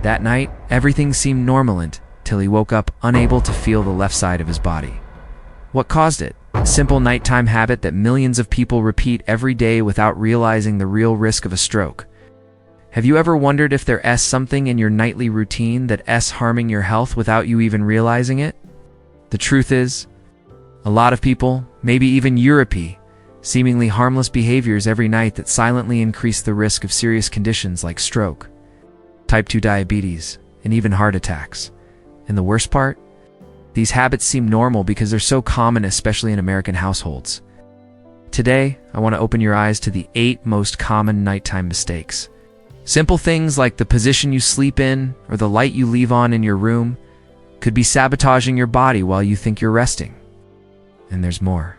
That night, everything seemed normal until he woke up unable to feel the left side of his body. What caused it? A simple nighttime habit that millions of people repeat every day without realizing the real risk of a stroke. Have you ever wondered if there's something in your nightly routine that's harming your health without you even realizing it? The truth is, a lot of people, maybe even you, repeat seemingly harmless behaviors every night that silently increase the risk of serious conditions like stroke, type 2 diabetes, and even heart attacks. And the worst part? These habits seem normal because they're so common, especially in American households. Today, I want to open your eyes to the 8 most common nighttime mistakes. Simple things like the position you sleep in or the light you leave on in your room could be sabotaging your body while you think you're resting. And there's more.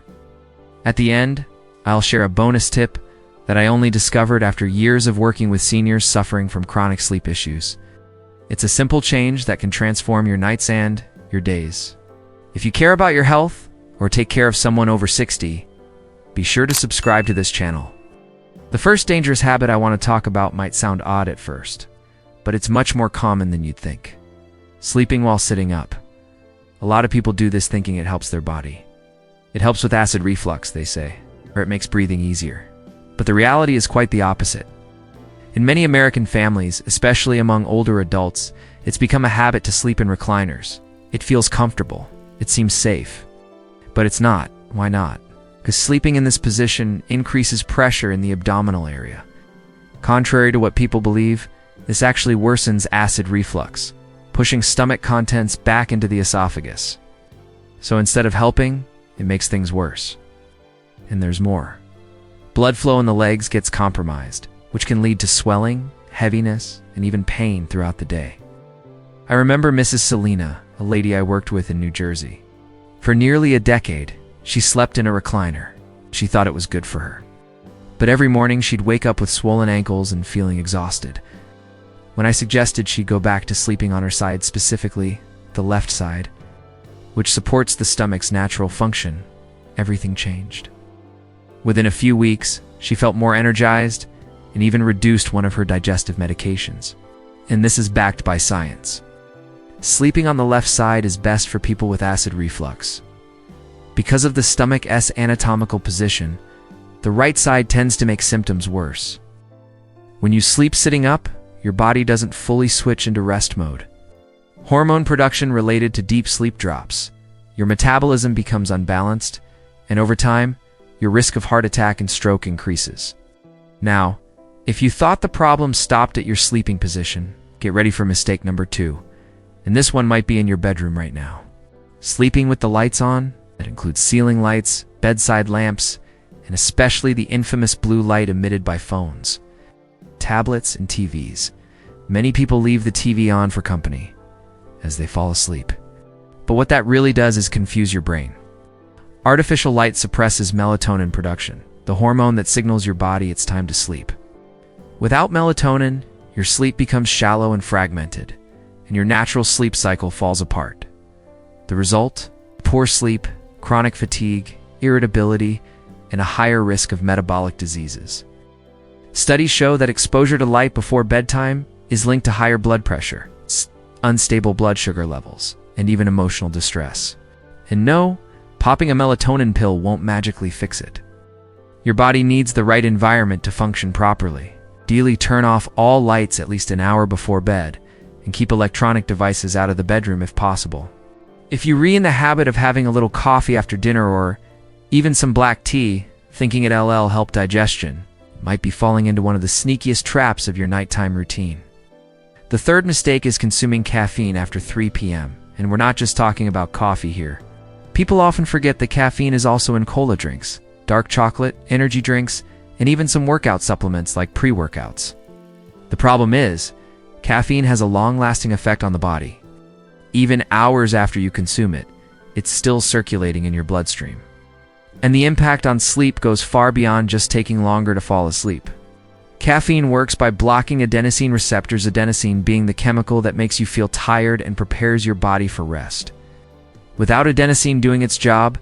At the end, I'll share a bonus tip that I only discovered after years of working with seniors suffering from chronic sleep issues. It's a simple change that can transform your nights and your days. If you care about your health or take care of someone over 60, be sure to subscribe to this channel. The first dangerous habit I want to talk about might sound odd at first, but it's much more common than you'd think. Sleeping while sitting up. A lot of people do this thinking it helps their body. It helps with acid reflux, they say, or it makes breathing easier. But the reality is quite the opposite. In many American families, especially among older adults, it's become a habit to sleep in recliners. It feels comfortable. It seems safe. But it's not. Why not? Because sleeping in this position increases pressure in the abdominal area. Contrary to what people believe, this actually worsens acid reflux, pushing stomach contents back into the esophagus. So instead of helping, it makes things worse. And there's more. Blood flow in the legs gets compromised, which can lead to swelling, heaviness, and even pain throughout the day. I remember Mrs. Selena, a lady I worked with in New Jersey. For nearly a decade, she slept in a recliner. She thought it was good for her. But every morning she'd wake up with swollen ankles and feeling exhausted. When I suggested she go back to sleeping on her side, specifically the left side, which supports the stomach's natural function, everything changed. Within a few weeks, she felt more energized and even reduced one of her digestive medications. And this is backed by science. Sleeping on the left side is best for people with acid reflux. Because of the stomach's anatomical position, the right side tends to make symptoms worse. When you sleep sitting up, your body doesn't fully switch into rest mode. Hormone production related to deep sleep drops. Your metabolism becomes unbalanced, and over time, your risk of heart attack and stroke increases. Now, if you thought the problem stopped at your sleeping position, get ready for mistake number 2. And this one might be in your bedroom right now. Sleeping with the lights on, that includes ceiling lights, bedside lamps, and especially the infamous blue light emitted by phones, tablets, and TVs. Many people leave the TV on for company as they fall asleep. But what that really does is confuse your brain. Artificial light suppresses melatonin production, the hormone that signals your body it's time to sleep. Without melatonin, your sleep becomes shallow and fragmented, and your natural sleep cycle falls apart. The result? Poor sleep, chronic fatigue, irritability, and a higher risk of metabolic diseases. Studies show that exposure to light before bedtime is linked to higher blood pressure, unstable blood sugar levels, and even emotional distress. And no, popping a melatonin pill won't magically fix it. Your body needs the right environment to function properly. Ideally, turn off all lights at least an hour before bed, and keep electronic devices out of the bedroom if possible. If you're in the habit of having a little coffee after dinner or even some black tea, thinking it'll help digestion, you might be falling into one of the sneakiest traps of your nighttime routine. The third mistake is consuming caffeine after 3 p.m., and we're not just talking about coffee here. People often forget that caffeine is also in cola drinks, dark chocolate, energy drinks, and even some workout supplements like pre-workouts. The problem is, caffeine has a long-lasting effect on the body. Even hours after you consume it, it's still circulating in your bloodstream. And the impact on sleep goes far beyond just taking longer to fall asleep. Caffeine works by blocking adenosine receptors, adenosine being the chemical that makes you feel tired and prepares your body for rest. Without adenosine doing its job,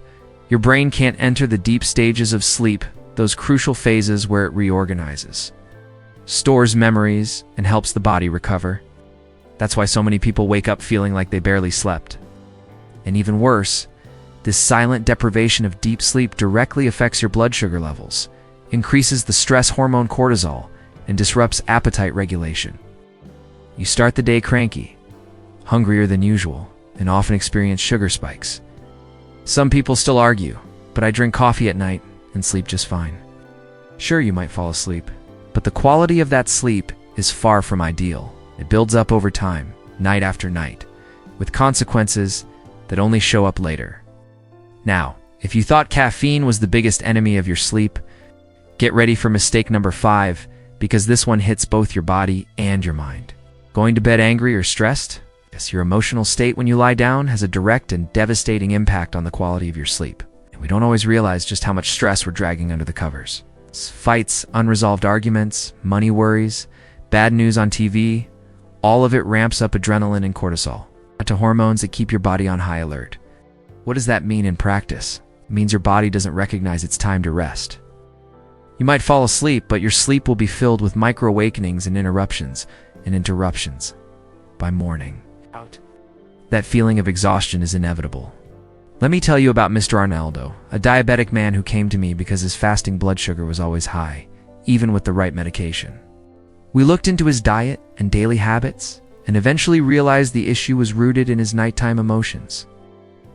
your brain can't enter the deep stages of sleep, those crucial phases where it reorganizes, stores memories, and helps the body recover. That's why so many people wake up feeling like they barely slept. And even worse, this silent deprivation of deep sleep directly affects your blood sugar levels, increases the stress hormone cortisol, and disrupts appetite regulation. You start the day cranky, hungrier than usual, and often experience sugar spikes. Some people still argue, but I drink coffee at night and sleep just fine. Sure, you might fall asleep, but the quality of that sleep is far from ideal. It builds up over time, night after night, with consequences that only show up later. Now, if you thought caffeine was the biggest enemy of your sleep, get ready for mistake number 5, because this one hits both your body and your mind. Going to bed angry or stressed? Yes, your emotional state when you lie down has a direct and devastating impact on the quality of your sleep. And we don't always realize just how much stress we're dragging under the covers. Fights, unresolved arguments, money worries, bad news on TV, all of it ramps up adrenaline and cortisol, to hormones that keep your body on high alert. What does that mean in practice? It means your body doesn't recognize it's time to rest. You might fall asleep, but your sleep will be filled with micro-awakenings and interruptions by morning. That feeling of exhaustion is inevitable. Let me tell you about Mr. Arnaldo, a diabetic man who came to me because his fasting blood sugar was always high, even with the right medication. We looked into his diet and daily habits, and eventually realized the issue was rooted in his nighttime emotions.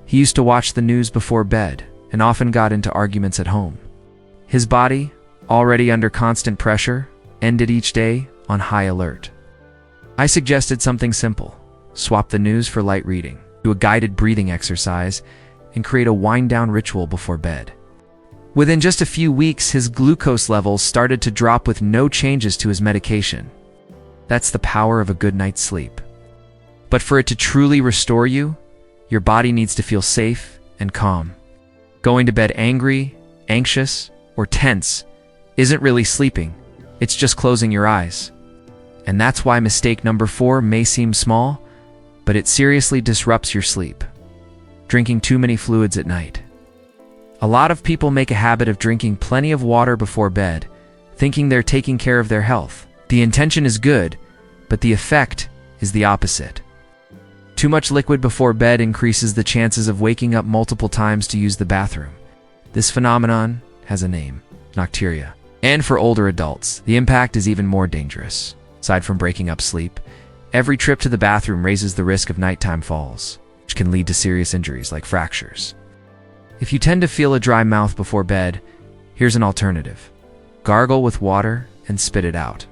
He used to watch the news before bed, and often got into arguments at home. His body, already under constant pressure, ended each day on high alert. I suggested something simple: swap the news for light reading, do a guided breathing exercise, and create a wind-down ritual before bed. Within just a few weeks, his glucose levels started to drop with no changes to his medication. That's the power of a good night's sleep. But for it to truly restore you, your body needs to feel safe and calm. Going to bed angry, anxious, or tense isn't really sleeping, it's just closing your eyes. And that's why mistake number 4 may seem small, but it seriously disrupts your sleep. Drinking too many fluids at night. A lot of people make a habit of drinking plenty of water before bed, thinking they're taking care of their health. The intention is good, but the effect is the opposite. Too much liquid before bed increases the chances of waking up multiple times to use the bathroom. This phenomenon has a name: nocturia. And for older adults, the impact is even more dangerous. Aside from breaking up sleep, every trip to the bathroom raises the risk of nighttime falls, which can lead to serious injuries like fractures. If you tend to feel a dry mouth before bed, here's an alternative. Gargle with water and spit it out.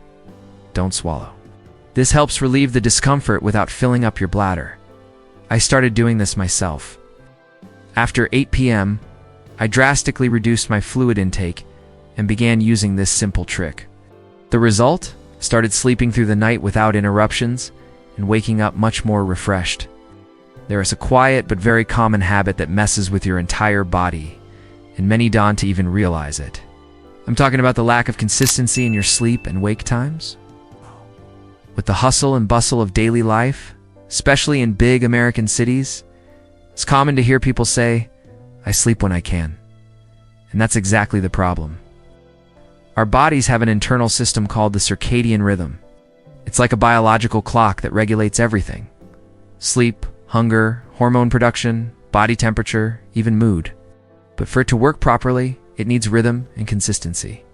Don't swallow. This helps relieve the discomfort without filling up your bladder. I started doing this myself. After 8 p.m., I drastically reduced my fluid intake and began using this simple trick. The result? Started sleeping through the night without interruptions and waking up much more refreshed. There is a quiet but very common habit that messes with your entire body, and many don't even realize it. I'm talking about the lack of consistency in your sleep and wake times. With the hustle and bustle of daily life, especially in big American cities, it's common to hear people say, "I sleep when I can." And that's exactly the problem. Our bodies have an internal system called the circadian rhythm. It's like a biological clock that regulates everything: sleep, hunger, hormone production, body temperature, even mood. But for it to work properly, it needs rhythm and consistency.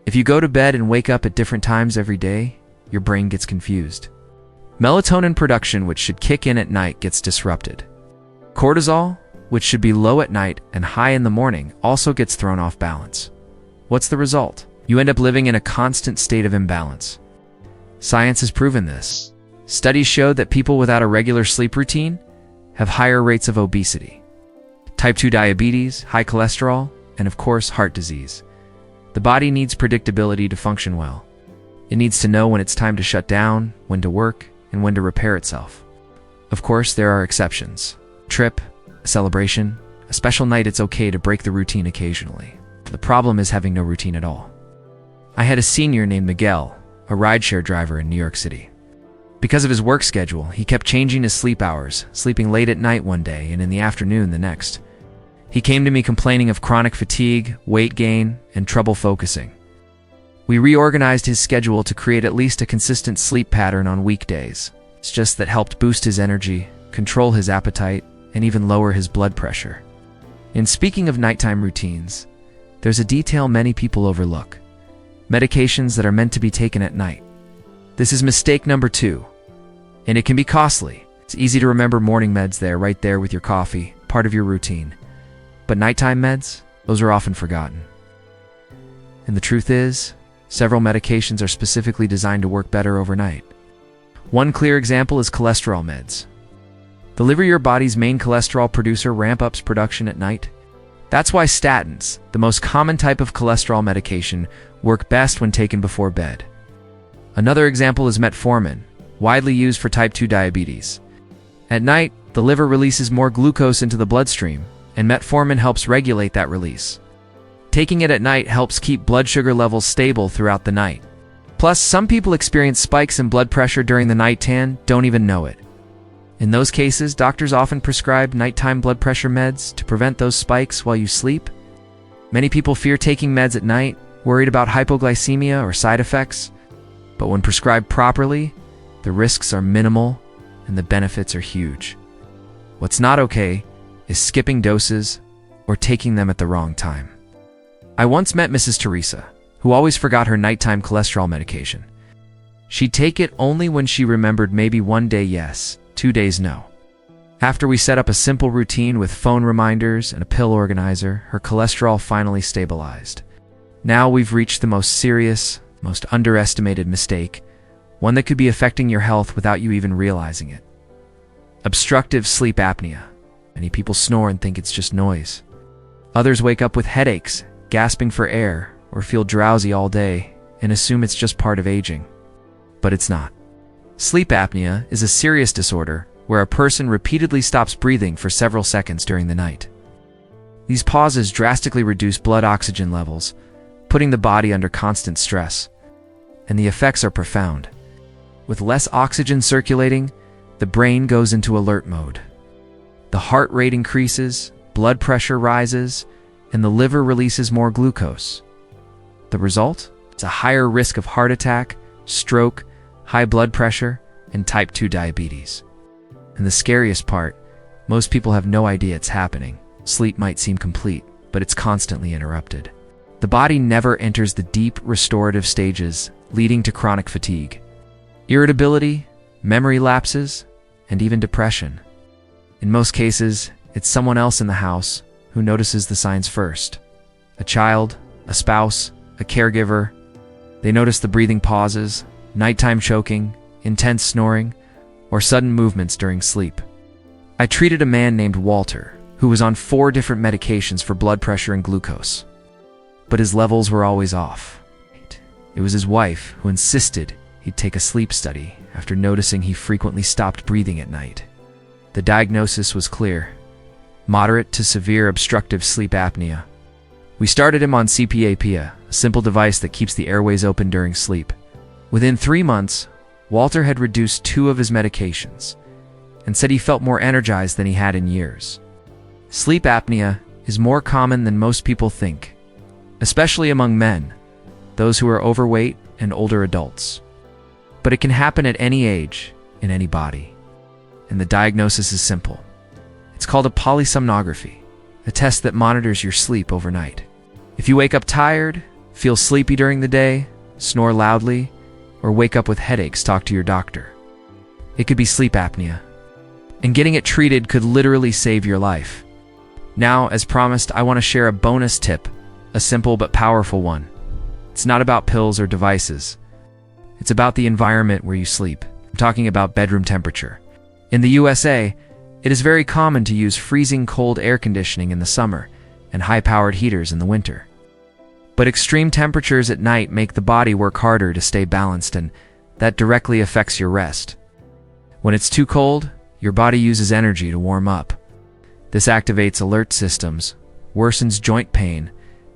If you go to bed and wake up at different times every day, your brain gets confused. Melatonin production, which should kick in at night, gets disrupted. Cortisol, which should be low at night and high in the morning, also gets thrown off balance. What's the result? You end up living in a constant state of imbalance. Science has proven this. Studies show that people without a regular sleep routine have higher rates of obesity, type 2 diabetes, high cholesterol, and of course, heart disease. The body needs predictability to function well. It needs to know when it's time to shut down, when to work, and when to repair itself. Of course, there are exceptions. A trip, a celebration, a special night, it's okay to break the routine occasionally. The problem is having no routine at all. I had a senior named Miguel, a rideshare driver in New York City. Because of his work schedule, he kept changing his sleep hours, sleeping late at night one day and in the afternoon the next. He came to me complaining of chronic fatigue, weight gain, and trouble focusing. We reorganized his schedule to create at least a consistent sleep pattern on weekdays. It's just that helped boost his energy, control his appetite, and even lower his blood pressure. And speaking of nighttime routines, there's a detail many people overlook: medications that are meant to be taken at night. This is mistake number 2, and it can be costly. It's easy to remember morning meds right there with your coffee, part of your routine. But nighttime meds, those are often forgotten. And the truth is, several medications are specifically designed to work better overnight. One clear example is cholesterol meds. The liver, your body's main cholesterol producer, ramp up production at night. That's why statins, the most common type of cholesterol medication, work best when taken before bed. Another example is metformin, widely used for type 2 diabetes. At night, the liver releases more glucose into the bloodstream, and metformin helps regulate that release. Taking it at night helps keep blood sugar levels stable throughout the night. Plus, some people experience spikes in blood pressure during the night and don't even know it. In those cases, doctors often prescribe nighttime blood pressure meds to prevent those spikes while you sleep. Many people fear taking meds at night, worried about hypoglycemia or side effects. But when prescribed properly, the risks are minimal and the benefits are huge. What's not okay is skipping doses or taking them at the wrong time. I once met Mrs. Teresa, who always forgot her nighttime cholesterol medication. She'd take it only when she remembered, maybe one day yes, 2 days no. After we set up a simple routine with phone reminders and a pill organizer, her cholesterol finally stabilized. Now we've reached the most serious, most underestimated mistake, one that could be affecting your health without you even realizing it. Obstructive sleep apnea. Many people snore and think it's just noise. Others wake up with headaches, gasping for air, or feel drowsy all day and assume it's just part of aging. But it's not. Sleep apnea is a serious disorder where a person repeatedly stops breathing for several seconds during the night. These pauses drastically reduce blood oxygen levels, putting the body under constant stress. And the effects are profound. With less oxygen circulating, the brain goes into alert mode. The heart rate increases, blood pressure rises, and the liver releases more glucose. The result? It's a higher risk of heart attack, stroke, high blood pressure, and type 2 diabetes. And the scariest part, most people have no idea it's happening. Sleep might seem complete, but it's constantly interrupted. The body never enters the deep restorative stages, leading to chronic fatigue, irritability, memory lapses, and even depression. In most cases, it's someone else in the house who notices the signs first. A child, a spouse, a caregiver. They notice the breathing pauses, nighttime choking, intense snoring, or sudden movements during sleep. I treated a man named Walter, who was on 4 different medications for blood pressure and glucose. But his levels were always off. It was his wife who insisted he'd take a sleep study after noticing he frequently stopped breathing at night. The diagnosis was clear: moderate to severe obstructive sleep apnea. We started him on CPAP, a simple device that keeps the airways open during sleep. Within 3 months, Walter had reduced 2 of his medications and said he felt more energized than he had in years. Sleep apnea is more common than most people think, especially among men, those who are overweight, and older adults. But it can happen at any age, in any body. And the diagnosis is simple. It's called a polysomnography, a test that monitors your sleep overnight. If you wake up tired, feel sleepy during the day, snore loudly, or wake up with headaches, talk to your doctor. It could be sleep apnea. And getting it treated could literally save your life. Now, as promised, I want to share a bonus tip, a simple but powerful one. It's not about pills or devices. It's about the environment where you sleep. I'm talking about bedroom temperature. In the USA, it is very common to use freezing cold air conditioning in the summer and high-powered heaters in the winter. But extreme temperatures at night make the body work harder to stay balanced, and that directly affects your rest. When it's too cold, your body uses energy to warm up. This activates alert systems, worsens joint pain,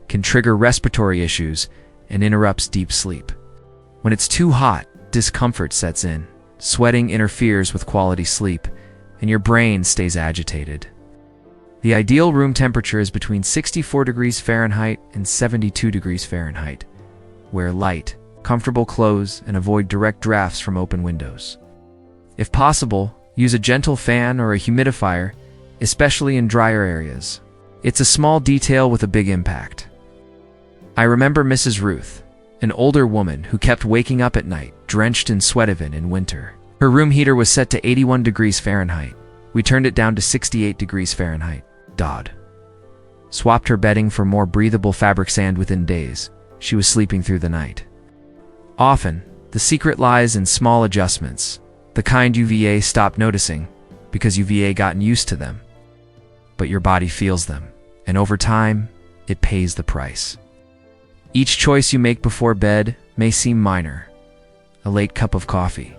can trigger respiratory issues, and interrupts deep sleep. When it's too hot, discomfort sets in. Sweating interferes with quality sleep, and your brain stays agitated. The ideal room temperature is between 64 degrees Fahrenheit and 72 degrees Fahrenheit. Wear light, comfortable clothes and avoid direct drafts from open windows. If possible, use a gentle fan or a humidifier, especially in drier areas. It's a small detail with a big impact. I remember Mrs. Ruth, an older woman who kept waking up at night, drenched in sweat even in winter. Her room heater was set to 81 degrees Fahrenheit. We turned it down to 68 degrees Fahrenheit. Dodd. Swapped her bedding for more breathable fabric sand within days. She was sleeping through the night. Often, the secret lies in small adjustments, the kind UVA stopped noticing because UVA gotten used to them. But your body feels them, and over time, it pays the price. Each choice you make before bed may seem minor. A late cup of coffee,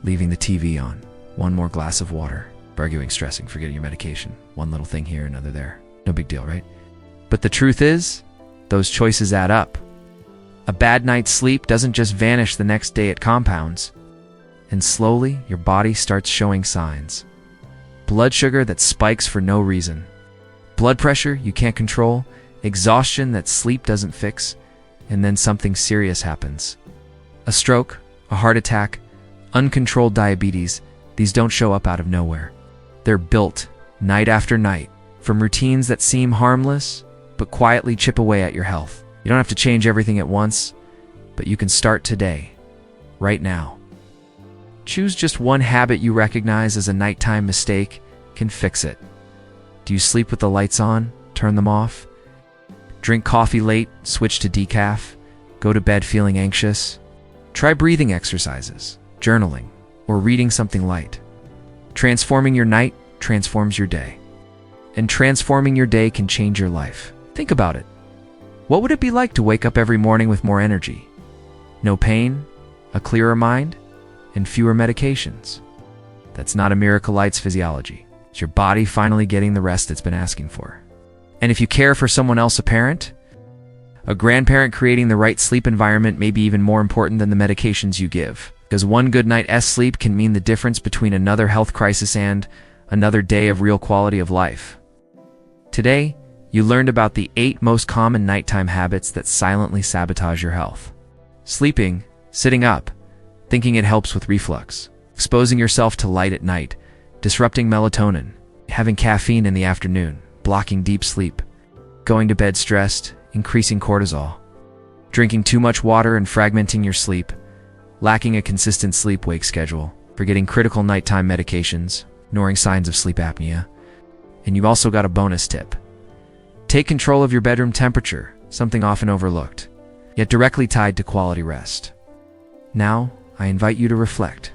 leaving the TV on, one more glass of water, arguing, stressing, forgetting your medication, one little thing here, another there. No big deal, right? But the truth is, those choices add up. A bad night's sleep doesn't just vanish the next day, it compounds. And slowly, your body starts showing signs. Blood sugar that spikes for no reason. Blood pressure you can't control, exhaustion that sleep doesn't fix, and then something serious happens. A stroke, a heart attack, uncontrolled diabetes, these don't show up out of nowhere. They're built, night after night, from routines that seem harmless, but quietly chip away at your health. You don't have to change everything at once, but you can start today, right now. Choose just one habit you recognize as a nighttime mistake, can fix it. Do you sleep with the lights on? Turn them off? Drink coffee late? Switch to decaf? Go to bed feeling anxious? Try breathing exercises, journaling, or reading something light. Transforming your night transforms your day. And transforming your day can change your life. Think about it. What would it be like to wake up every morning with more energy? No pain, a clearer mind, and fewer medications. That's not a Miracle Lights physiology. It's your body finally getting the rest it's been asking for. And if you care for someone else, a parent, a grandparent, creating the right sleep environment may be even more important than the medications you give. Because one good night's sleep can mean the difference between another health crisis and another day of real quality of life. Today, you learned about the 8 most common nighttime habits that silently sabotage your health. Sleeping, sitting up, thinking it helps with reflux, exposing yourself to light at night, disrupting melatonin, having caffeine in the afternoon, blocking deep sleep, going to bed stressed, increasing cortisol, drinking too much water and fragmenting your sleep, lacking a consistent sleep-wake schedule, forgetting critical nighttime medications, ignoring signs of sleep apnea. And you've also got a bonus tip. Take control of your bedroom temperature, something often overlooked, yet directly tied to quality rest. Now, I invite you to reflect.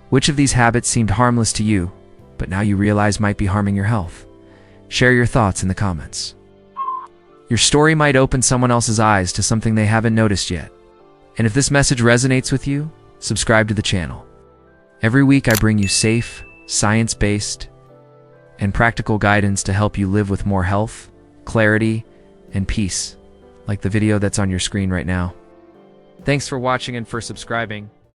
Which of these habits seemed harmless to you, but now you realize might be harming your health? Share your thoughts in the comments. Your story might open someone else's eyes to something they haven't noticed yet. And if this message resonates with you, subscribe to the channel. Every week I bring you safe, science-based, and practical guidance to help you live with more health, clarity, and peace, like the video that's on your screen right now. Thanks for watching and for subscribing.